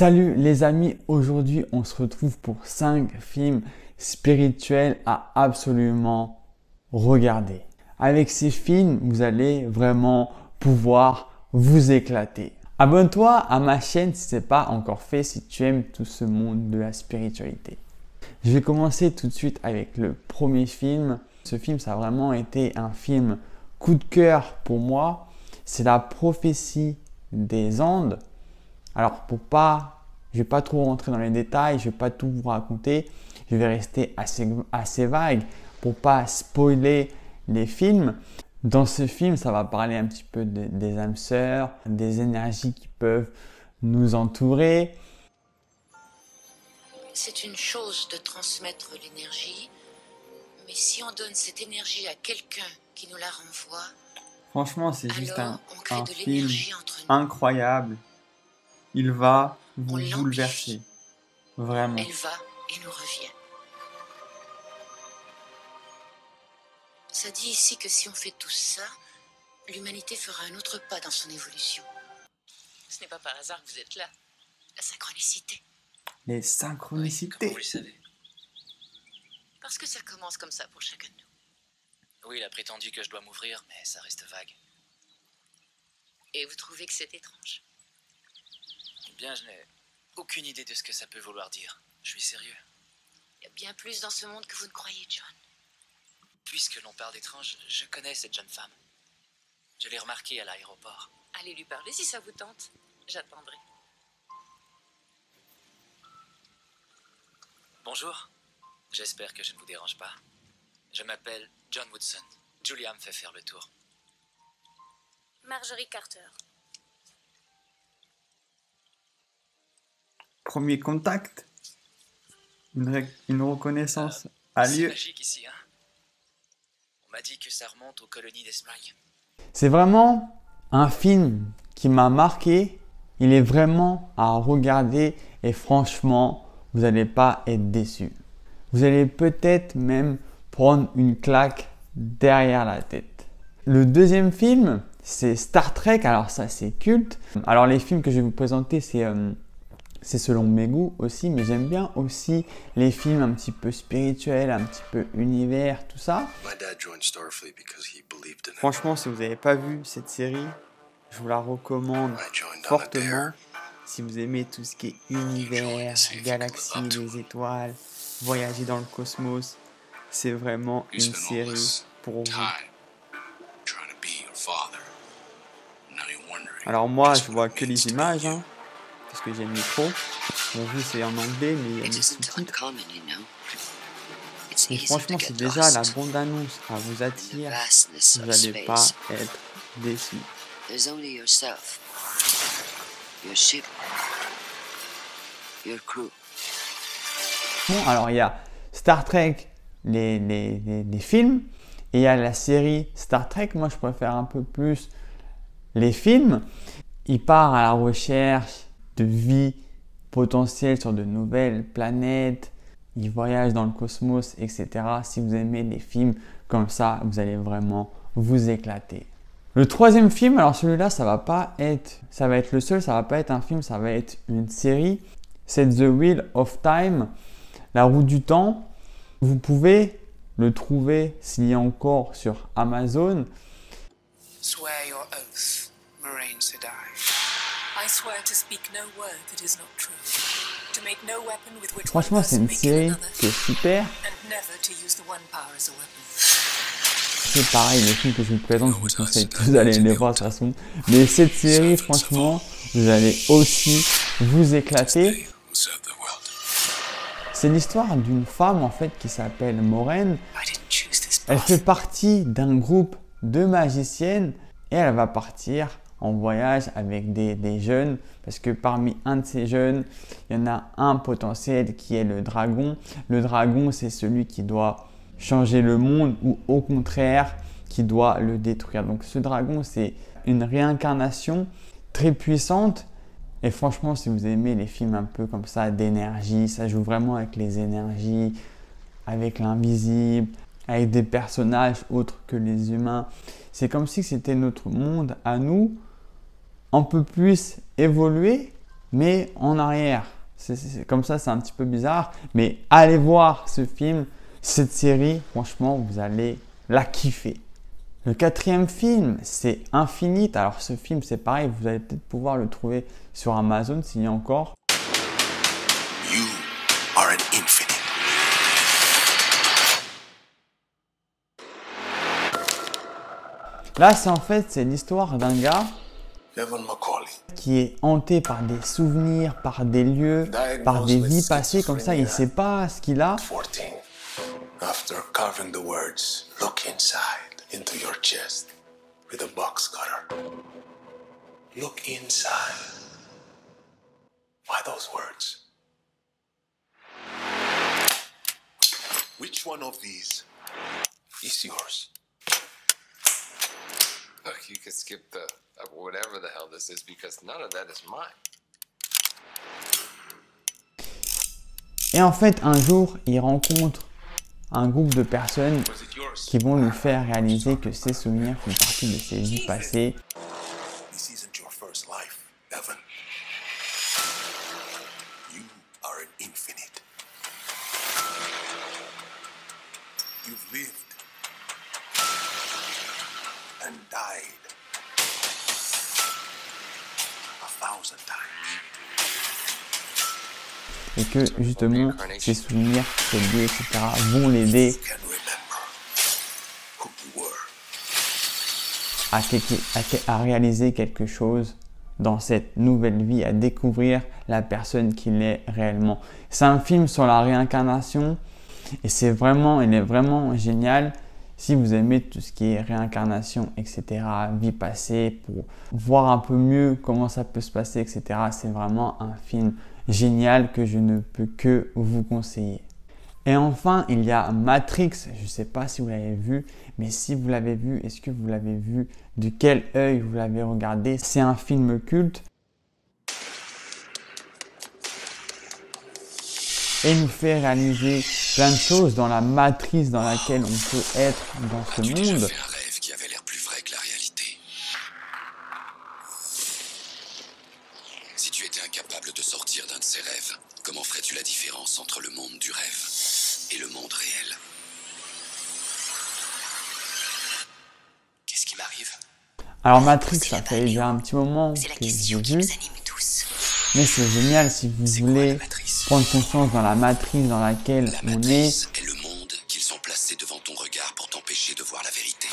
Salut les amis, aujourd'hui on se retrouve pour 5 films spirituels à absolument regarder. Avec ces films, vous allez vraiment pouvoir vous éclater. Abonne-toi à ma chaîne si ce n'est pas encore fait, si tu aimes tout ce monde de la spiritualité. Je vais commencer tout de suite avec le premier film. Ce film, ça a vraiment été un film coup de cœur pour moi. C'est La prophétie des Andes. Alors je vais pas trop rentrer dans les détails, je vais pas tout vous raconter, je vais rester assez vague pour pas spoiler les films. Dans ce film, ça va parler un petit peu des âmes sœurs, des énergies qui peuvent nous entourer. C'est une chose de transmettre l'énergie, mais si on donne cette énergie à quelqu'un qui nous la renvoie, Franchement, c'est juste alors on crée un de film l'énergie entre nous. incroyable. Il va vous On l'amplifie. bouleverser. Vraiment. Elle va et nous revient. Ça dit ici que si on fait tout ça, l'humanité fera un autre pas dans son évolution. Ce n'est pas par hasard que vous êtes là. La synchronicité. Les Oui, synchronicités. comment vous le savez? Parce que ça commence comme ça pour chacun de nous. Oui, il a prétendu que je dois m'ouvrir, mais ça reste vague. Et vous trouvez que c'est étrange? Eh bien, je n'ai aucune idée de ce que ça peut vouloir dire. Je suis sérieux. Il y a bien plus dans ce monde que vous ne croyez, John. Puisque l'on parle d'étrange, je connais cette jeune femme. Je l'ai remarquée à l'aéroport. Allez lui parler si ça vous tente. J'attendrai. Bonjour. J'espère que je ne vous dérange pas. Je m'appelle John Woodson. Julia me fait faire le tour. Marjorie Carter. Premier contact. Une reconnaissance a C'est lieu. magique ici, hein? On m'a dit que ça remonte aux colonies d'Espagne. C'est vraiment un film qui m'a marqué. Il est vraiment à regarder et franchement, vous n'allez pas être déçus. Vous allez peut-être même prendre une claque derrière la tête. Le deuxième film, c'est Star Trek. Alors ça, c'est culte. Alors les films que je vais vous présenter, c'est selon mes goûts aussi, mais j'aime bien aussi les films un petit peu spirituels, un petit peu univers, tout ça. Franchement, si vous n'avez pas vu cette série, je vous la recommande fortement. Si vous aimez tout ce qui est univers, galaxies, les étoiles, voyager dans le cosmos, c'est vraiment une série pour vous. Alors moi, je vois que les images, hein, parce que j'ai le micro. Bon, vu c'est en anglais, mais il y a des sous-titres. Et franchement, si déjà la bande-annonce vous attire, vous n'allez pas être déçus. There's only yourself, your ship, your crew. Bon, alors il y a Star Trek, les films, et il y a la série Star Trek. Moi, je préfère un peu plus les films. Il part à la recherche de vie potentielle sur de nouvelles planètes. Il voyage dans le cosmos, etc. Si vous aimez les films comme ça, vous allez vraiment vous éclater. Le troisième film, alors celui-là, ça va être le seul, ça va pas être un film, ça va être une série. C'est The Wheel of Time, la roue du temps. Vous pouvez le trouver s'il y a encore sur Amazon. Swear your oath, Moraine Sedai. I swear to speak no word that is not true, to make no weapon with which one Franchement, c'est person une may kill série another, qui est super. and never to use the one power as a weapon. C'est pareil, les films que je vous présente, je vous conseille tous d'aller les voir de toute façon. Mais cette série, franchement, vous allez aussi vous éclater. C'est l'histoire d'une femme en fait qui s'appelle Moraine. I didn't choose this Elle path. fait partie d'un groupe de magiciennes et elle va partir en voyage avec des jeunes parce que parmi un de ces jeunes, il y en a un potentiel qui est le dragon. Le dragon, c'est celui qui doit changer le monde ou au contraire qui doit le détruire. Donc ce dragon, c'est une réincarnation très puissante. Et franchement, si vous aimez les films un peu comme ça d'énergie, ça joue vraiment avec les énergies, avec l'invisible, avec des personnages autres que les humains. C'est comme si c'était notre monde à nous, un peu plus évolué, mais en arrière. Comme ça, c'est un petit peu bizarre. Mais allez voir ce film, cette série. Franchement, vous allez la kiffer. Le quatrième film, c'est Infinite. Alors ce film, c'est pareil. Vous allez peut-être pouvoir le trouver sur Amazon s'il y a encore. You are an infinite. Là, c'est l'histoire d'un gars Evan Macaulay. qui est hanté par des souvenirs, par des lieux, par des vies passées. Comme ça, il ne sait pas ce qu'il a. 14. After carving the words, look inside into your chest with a box cutter. Look inside. Why those words? Which one of these is yours? Look, you could skip the whatever the hell this is because none of that is mine. Et en fait, un jour, il rencontre un groupe de personnes qui vont lui faire réaliser que ses souvenirs font partie de ses vies passées. This isn't your first life, Evan. You are an infinite. You've lived and died 1,000 times. Et que justement, ses souvenirs, ses lieux, etc. vont l'aider You can remember who you were. à réaliser quelque chose dans cette nouvelle vie, à découvrir la personne qu'il est réellement. C'est un film sur la réincarnation et il est vraiment génial. Si vous aimez tout ce qui est réincarnation, etc., vie passée, pour voir un peu mieux comment ça peut se passer, etc., c'est vraiment un film génial que je ne peux que vous conseiller. Et enfin, il y a Matrix. Je ne sais pas si vous l'avez vu, mais si vous l'avez vu, est-ce que vous l'avez vu? De quel œil vous l'avez regardé? C'est un film culte. Et nous fait réaliser plein de choses dans la matrice dans laquelle on peut être dans ce As-tu déjà monde. fait un rêve qui avait l'air plus vrai que la réalité? Si tu étais incapable de sortir d'un de ces rêves, comment ferais-tu la différence entre le monde du rêve et le monde réel? Qu'est-ce qui m'arrive? Alors Matrix, ça fait déjà un petit moment C'est la que j'ai question qui vu. nous anime tous. Mais c'est génial si vous C'est quoi voulez la matrice? prendre conscience dans la matrice dans laquelle La on est. matrice est le monde qu'ils ont placé devant ton regard pour t'empêcher de voir la vérité.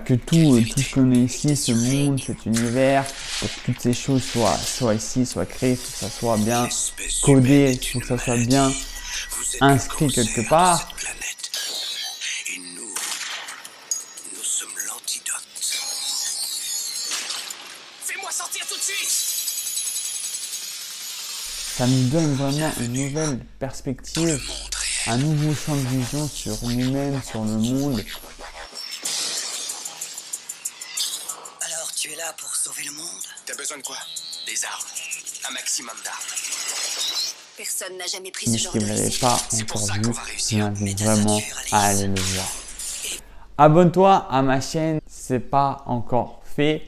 Que tout ce qu'on est ici, ce monde, cet univers, que toutes ces choses soient ici, soient créées, il faut que ça soit bien codé, il faut que ça soit bien Vous êtes inscrit le cancer quelque de part. cette planète. Et nous sommes l'antidote. Fais-moi sortir tout de suite! Ça nous donne vraiment une nouvelle perspective, Monde réel. un nouveau champ de vision sur nous-mêmes, sur le monde. Alors, tu es là pour sauver le monde? T'as besoin de quoi? Des armes. Un maximum d'armes. Personne n'a jamais pris Mais ce si genre vous de ne l'avez risque. pas C'est pour encore ça vu, qu'on va je réussir. vous invite Mets ta vraiment ceinture, à Alice. aller le voir. Abonne-toi à ma chaîne, c'est pas encore fait.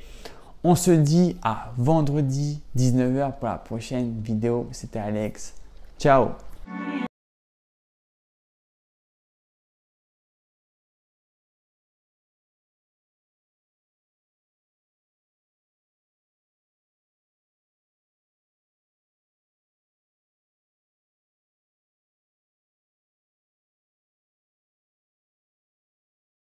On se dit à vendredi 19h pour la prochaine vidéo. C'était Alex. Ciao.